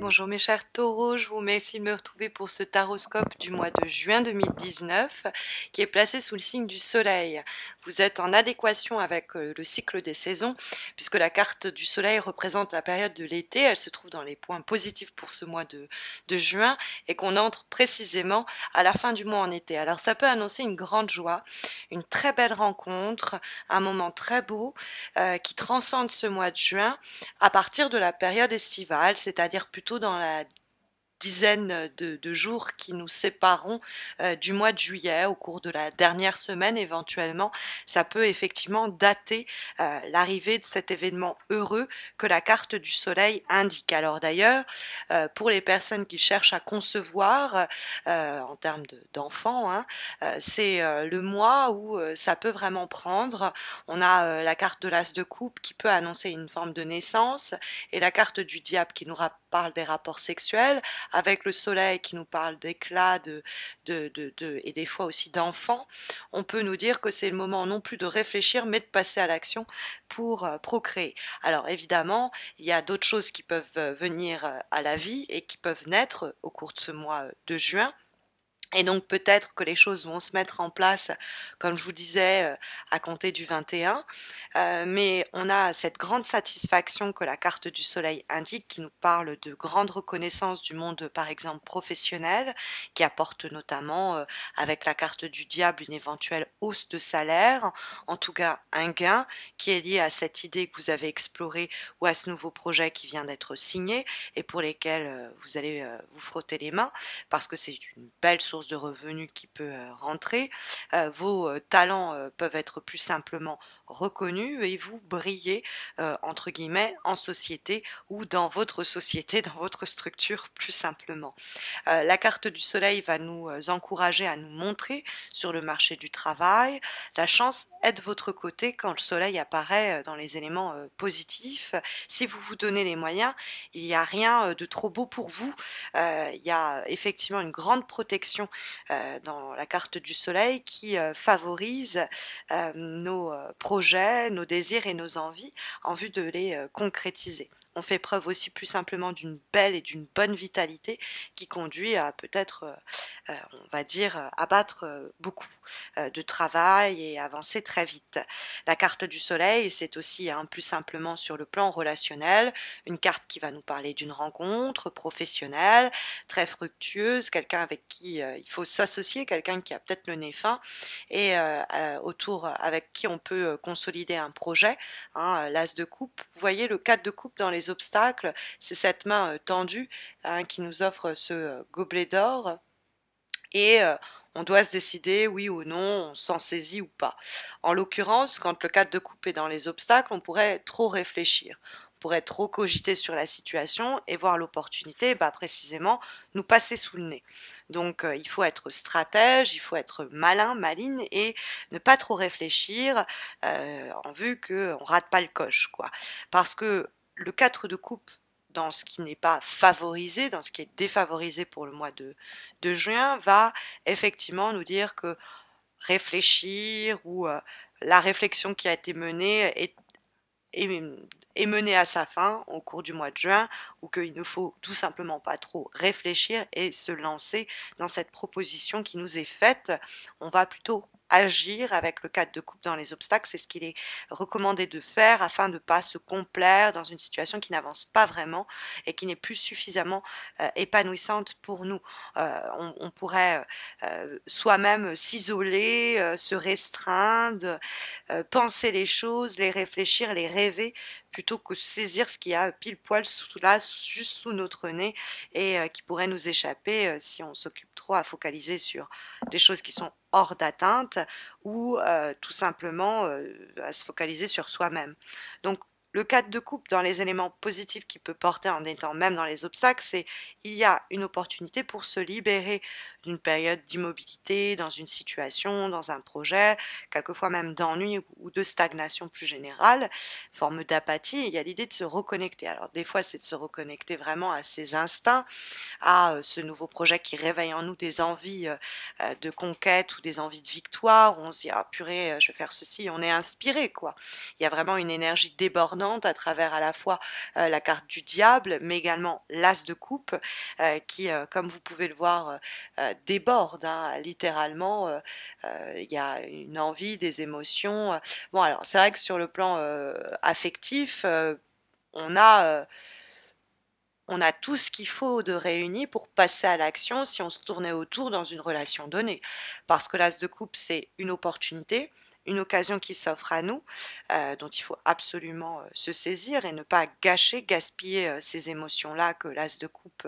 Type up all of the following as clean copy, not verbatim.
Bonjour mes chers taureaux, je vous remercie de me retrouver pour ce taroscope du mois de juin 2019 qui est placé sous le signe du soleil. Vous êtes en adéquation avec le cycle des saisons puisque la carte du soleil représente la période de l'été, elle se trouve dans les points positifs pour ce mois de juin et qu'on entre précisément à la fin du mois en été. Alors ça peut annoncer une grande joie, une très belle rencontre, un moment très beau qui transcende ce mois de juin à partir de la période estivale, c'est-à-dire plutôt dans la dizaine de jours qui nous sépareront du mois de juillet au cours de la dernière semaine éventuellement. Ça peut effectivement dater l'arrivée de cet événement heureux que la carte du soleil indique. Alors d'ailleurs, pour les personnes qui cherchent à concevoir en termes d'enfants, c'est le mois où ça peut vraiment prendre. On a la carte de l'as de coupe qui peut annoncer une forme de naissance et la carte du diable qui nous parle des rapports sexuels, avec le soleil qui nous parle d'éclat et des fois aussi d'enfants. On peut nous dire que c'est le moment non plus de réfléchir mais de passer à l'action pour procréer. Alors évidemment, il y a d'autres choses qui peuvent venir à la vie et qui peuvent naître au cours de ce mois de juin. Et donc peut-être que les choses vont se mettre en place, comme je vous disais, à compter du 21. Mais on a cette grande satisfaction que la carte du soleil indique, qui nous parle de grande reconnaissance du monde, par exemple, professionnel, qui apporte notamment, avec la carte du diable, une éventuelle hausse de salaire, en tout cas un gain qui est lié à cette idée que vous avez explorée ou à ce nouveau projet qui vient d'être signé et pour lesquels vous allez vous frotter les mains, parce que c'est une belle source de revenus qui peut rentrer. Vos talents peuvent être plus simplement reconnus et vous brillez entre guillemets en société ou dans votre société, dans votre structure plus simplement. La carte du soleil va nous encourager à nous montrer sur le marché du travail. La chance est de votre côté quand le soleil apparaît dans les éléments positifs. Si vous vous donnez les moyens, il n'y a rien de trop beau pour vous. Il y a effectivement une grande protection dans la carte du soleil qui favorise nos projets, nos désirs et nos envies en vue de les concrétiser. On fait preuve aussi plus simplement d'une belle et d'une bonne vitalité qui conduit à peut-être, on va dire, abattre beaucoup de travail et avancer très vite. La carte du soleil, c'est aussi plus simplement sur le plan relationnel, une carte qui va nous parler d'une rencontre professionnelle, très fructueuse, quelqu'un avec qui il faut s'associer, quelqu'un qui a peut-être le nez fin et autour avec qui on peut consolider un projet. L'as de coupe, vous voyez le 4 de coupe dans les obstacles, c'est cette main tendue qui nous offre ce gobelet d'or et on doit se décider oui ou non, on s'en saisit ou pas. En l'occurrence, quand le 4 de coupe est dans les obstacles, on pourrait trop réfléchir. On pourrait trop cogiter sur la situation et voir l'opportunité, précisément, nous passer sous le nez. Donc il faut être stratège, il faut être malin, maligne et ne pas trop réfléchir en vue qu'on rate pas le coche, quoi. Parce que le 4 de coupe dans ce qui n'est pas favorisé, dans ce qui est défavorisé pour le mois de juin, va effectivement nous dire que réfléchir ou la réflexion qui a été menée est menée à sa fin au cours du mois de juin, ou qu'il ne faut tout simplement pas trop réfléchir et se lancer dans cette proposition qui nous est faite. On va plutôt agir avec le 4 de coupe dans les obstacles, c'est ce qu'il est recommandé de faire afin de ne pas se complaire dans une situation qui n'avance pas vraiment et qui n'est plus suffisamment épanouissante pour nous. On pourrait soi-même s'isoler, se restreindre, penser les choses, les réfléchir, les rêver, plutôt que saisir ce qu'il y a pile poil là, juste sous notre nez et qui pourrait nous échapper si on s'occupe trop à focaliser sur des choses qui sont hors d'atteinte ou tout simplement à se focaliser sur soi-même. Donc le 4 de coupe dans les éléments positifs qu'il peut porter en étant même dans les obstacles, c'est il y a une opportunité pour se libérer d'une période d'immobilité dans une situation, dans un projet, quelquefois même d'ennui ou de stagnation plus générale, forme d'apathie. Il y a l'idée de se reconnecter. Alors des fois, c'est de se reconnecter vraiment à ses instincts, à ce nouveau projet qui réveille en nous des envies de conquête ou des envies de victoire. On se dit, ah purée, je vais faire ceci. On est inspiré, quoi. Il y a vraiment une énergie débordante à travers à la fois la carte du diable, mais également l'as de coupe, qui, comme vous pouvez le voir, déborde, hein, littéralement. Il y a une envie, des émotions. Bon, alors c'est vrai que sur le plan affectif, on a on a tout ce qu'il faut de réuni pour passer à l'action si on se tournait autour dans une relation donnée. Parce que l'as de coupe, c'est une opportunité, une occasion qui s'offre à nous, dont il faut absolument se saisir et ne pas gâcher, gaspiller ces émotions-là que l'as de coupe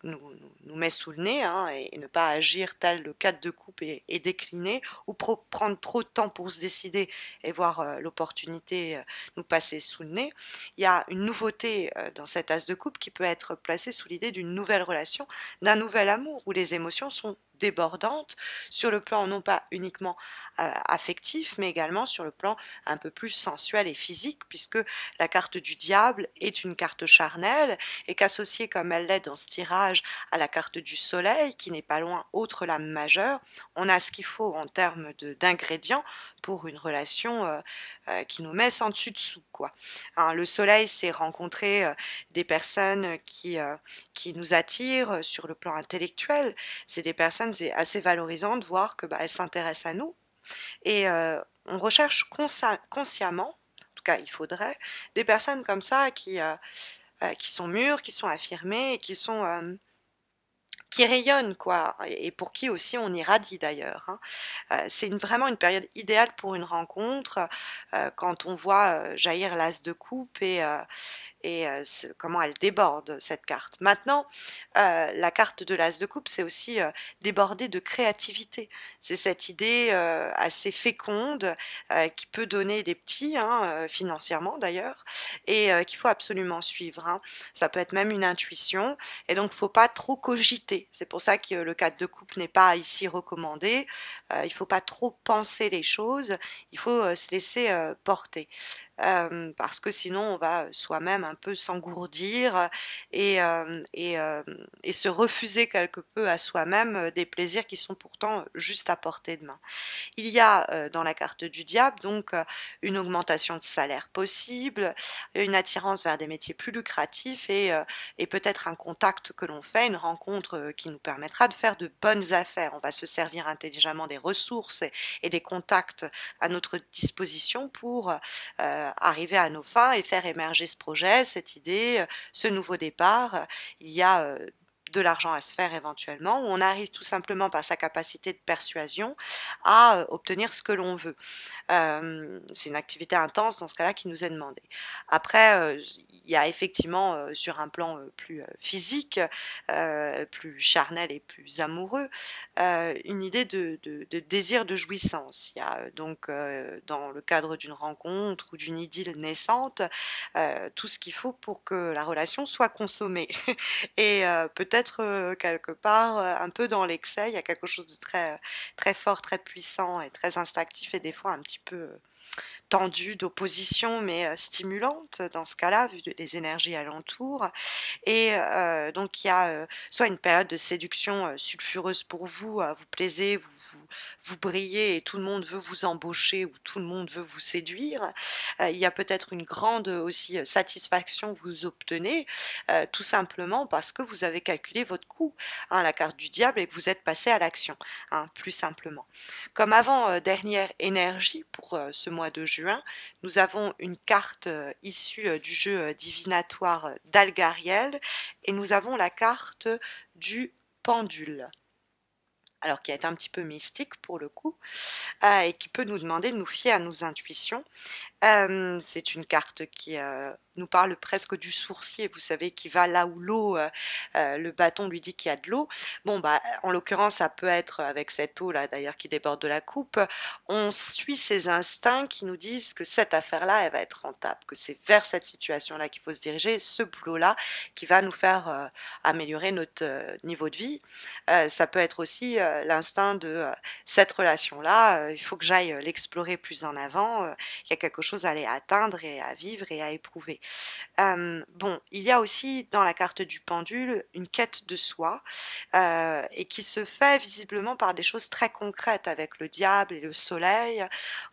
nous met sous le nez, hein, et ne pas agir tel le 4 de coupe et décliner, ou prendre trop de temps pour se décider et voir l'opportunité nous passer sous le nez. Il y a une nouveauté dans cet as de coupe qui peut être placée sous l'idée d'une nouvelle relation, d'un nouvel amour où les émotions sont débordantes sur le plan non pas uniquement affectif, mais également sur le plan un peu plus sensuel et physique, puisque la carte du diable est une carte charnelle et qu'associée comme elle l'est dans ce tirage à la carte du soleil, qui n'est pas loin autre lame majeure, on a ce qu'il faut en termes d'ingrédients pour une relation qui nous met sans dessus-dessous, quoi. Hein, le soleil, c'est rencontrer des personnes qui nous attirent sur le plan intellectuel. C'est des personnes, c'est assez valorisant de voir que elles s'intéressent à nous. Et on recherche consciemment, en tout cas il faudrait, des personnes comme ça qui sont mûres, qui sont affirmées et qui rayonnent, quoi, et pour qui aussi on irradie d'ailleurs, hein. C'est vraiment une période idéale pour une rencontre, quand on voit jaillir l'as de coupe et comment elle déborde cette carte. Maintenant, la carte de l'as de coupe, c'est aussi déborder de créativité. C'est cette idée assez féconde qui peut donner des petits, hein, financièrement d'ailleurs, et qu'il faut absolument suivre, hein. Ça peut être même une intuition, et donc il ne faut pas trop cogiter. C'est pour ça que le 4 de coupe n'est pas ici recommandé. Il ne faut pas trop penser les choses, il faut se laisser porter. Parce que sinon on va soi-même un peu s'engourdir et se refuser quelque peu à soi-même des plaisirs qui sont pourtant juste à portée de main. Il y a dans la carte du diable donc une augmentation de salaire possible, une attirance vers des métiers plus lucratifs et peut-être un contact que l'on fait, une rencontre qui nous permettra de faire de bonnes affaires. On va se servir intelligemment des ressources et des contacts à notre disposition pour arriver à nos fins et faire émerger ce projet, cette idée, ce nouveau départ. Il y a de l'argent à se faire éventuellement, où on arrive tout simplement par sa capacité de persuasion à obtenir ce que l'on veut. C'est une activité intense dans ce cas-là qui nous est demandée. Après, il y a effectivement sur un plan plus physique, plus charnel et plus amoureux, une idée de désir de jouissance. Il y a donc dans le cadre d'une rencontre ou d'une idylle naissante, tout ce qu'il faut pour que la relation soit consommée. Et peut-être quelque part un peu dans l'excès, il y a quelque chose de très, très fort, très puissant et très instinctif et des fois un petit peu tendue, d'opposition, mais stimulante dans ce cas-là, vu les énergies alentours. Et donc il y a soit une période de séduction sulfureuse pour vous, vous plaisez, vous brillez et tout le monde veut vous embaucher ou tout le monde veut vous séduire. Il y a peut-être une grande aussi satisfaction que vous obtenez, tout simplement parce que vous avez calculé votre coût, hein, la carte du diable, et que vous êtes passé à l'action, hein, plus simplement. Comme avant-dernière énergie pour ce mois de juin, nous avons une carte issue du jeu divinatoire d'Algariel et nous avons la carte du pendule. Alors qui est un petit peu mystique pour le coup, et qui peut nous demander de nous fier à nos intuitions. C'est une carte qui nous parle presque du sourcier, vous savez, qui va là où l'eau, le bâton lui dit qu'il y a de l'eau. Bon, bah, en l'occurrence, ça peut être avec cette eau-là, d'ailleurs, qui déborde de la coupe. On suit ses instincts qui nous disent que cette affaire-là, elle va être rentable, que c'est vers cette situation-là qu'il faut se diriger, ce boulot-là qui va nous faire améliorer notre niveau de vie. Ça peut être aussi l'instinct de cette relation-là, il faut que j'aille l'explorer plus en avant, il y a quelque chose à aller atteindre et à vivre et à éprouver. Bon, il y a aussi dans la carte du pendule une quête de soi et qui se fait visiblement par des choses très concrètes avec le diable et le soleil.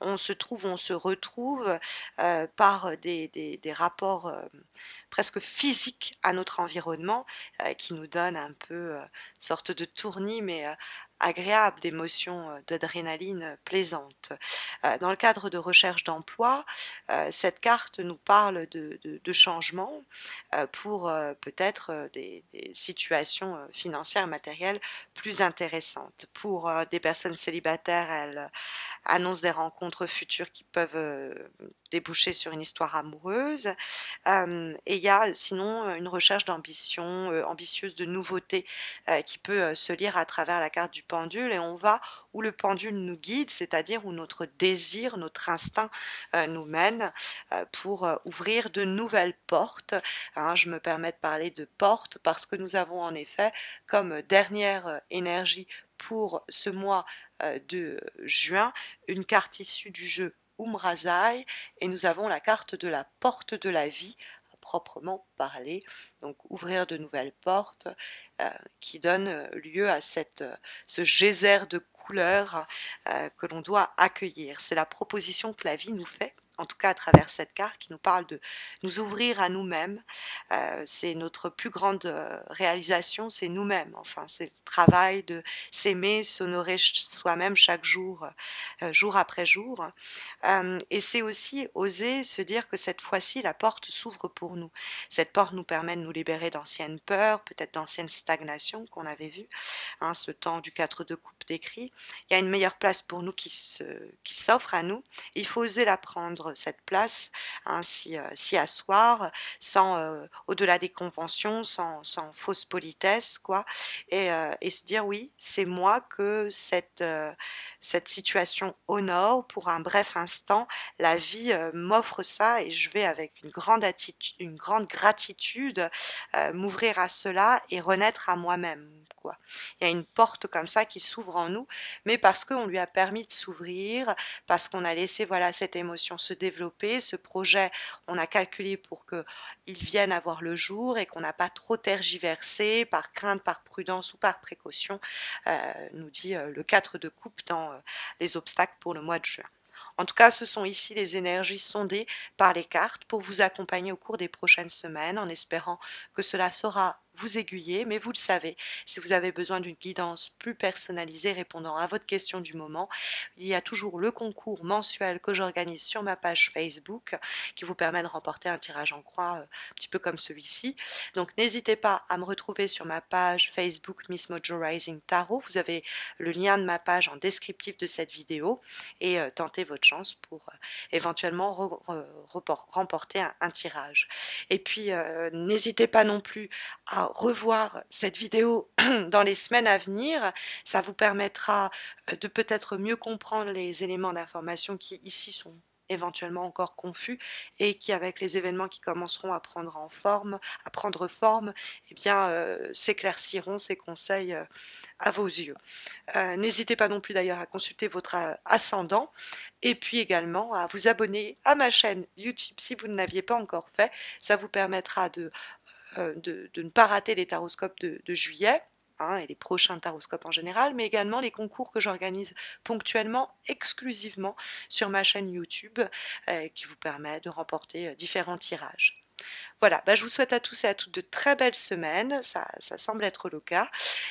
On se trouve, on se retrouve par des rapports presque physiques à notre environnement qui nous donnent un peu sorte de tournis, mais agréable, d'émotions, d'adrénaline plaisante. Dans le cadre de recherche d'emploi, cette carte nous parle de changement pour peut-être des situations financières et matérielles plus intéressantes. Pour des personnes célibataires, elles annoncent des rencontres futures qui peuvent déboucher sur une histoire amoureuse. Et il y a sinon une recherche d'ambition, ambitieuse de nouveautés qui peut se lire à travers la carte du pendule et on va où le pendule nous guide, c'est-à-dire où notre désir, notre instinct nous mène pour ouvrir de nouvelles portes. Hein, je me permets de parler de portes parce que nous avons en effet comme dernière énergie pour ce mois de juin une carte issue du jeu Umrazai et nous avons la carte de la porte de la vie à proprement parler, donc ouvrir de nouvelles portes qui donne lieu à ce geyser de couleurs que l'on doit accueillir. C'est la proposition que la vie nous fait, en tout cas à travers cette carte qui nous parle de nous ouvrir à nous-mêmes. C'est notre plus grande réalisation, c'est nous-mêmes. Enfin, c'est le travail de s'aimer, s'honorer soi-même chaque jour, jour après jour. Et c'est aussi oser se dire que cette fois-ci, la porte s'ouvre pour nous. Cette porte nous permet de nous libérer d'anciennes peurs, peut-être d'anciennes stagnations qu'on avait vues, hein, ce temps du 4 de coupe décrit. Il y a une meilleure place pour nous qui s'offre à nous. Il faut oser la prendre, cette place, hein, s'y asseoir, sans au-delà des conventions, sans fausse politesse, quoi, et se dire oui, c'est moi que cette situation honore pour un bref instant. La vie m'offre ça et je vais avec une grande attitude, une grande gratitude m'ouvrir à cela et renaître à moi-même, quoi. Il y a une porte comme ça qui s'ouvre en nous, mais parce qu'on lui a permis de s'ouvrir, parce qu'on a laissé voilà cette émotion se développer, ce projet, on a calculé pour que il vienne à voir le jour et qu'on n'a pas trop tergiversé par crainte, par prudence ou par précaution, nous dit le 4 de coupe dans les obstacles pour le mois de juin. En tout cas, ce sont ici les énergies sondées par les cartes pour vous accompagner au cours des prochaines semaines en espérant que cela saura vous aiguiller, mais vous le savez, si vous avez besoin d'une guidance plus personnalisée répondant à votre question du moment, il y a toujours le concours mensuel que j'organise sur ma page Facebook qui vous permet de remporter un tirage en croix un petit peu comme celui-ci. Donc n'hésitez pas à me retrouver sur ma page Facebook Miss Mojo Rising Tarot. Vous avez le lien de ma page en descriptif de cette vidéo et tentez votre chance pour éventuellement remporter un tirage. Et puis n'hésitez pas non plus à revoir cette vidéo dans les semaines à venir. Ça vous permettra de peut-être mieux comprendre les éléments d'information qui ici sont éventuellement encore confus et qui avec les événements qui commenceront à prendre forme, eh bien s'éclairciront ces conseils à vos yeux. N'hésitez pas non plus d'ailleurs à consulter votre ascendant et puis également à vous abonner à ma chaîne YouTube si vous ne l'aviez pas encore fait. Ça vous permettra de ne pas rater les taroscopes de juillet, hein, et les prochains taroscopes en général, mais également les concours que j'organise ponctuellement, exclusivement sur ma chaîne YouTube, qui vous permet de remporter différents tirages. Voilà, bah, je vous souhaite à tous et à toutes de très belles semaines, ça semble être le cas,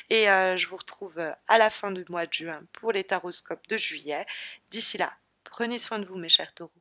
et je vous retrouve à la fin du mois de juin pour les taroscopes de juillet. D'ici là, prenez soin de vous mes chers taureaux.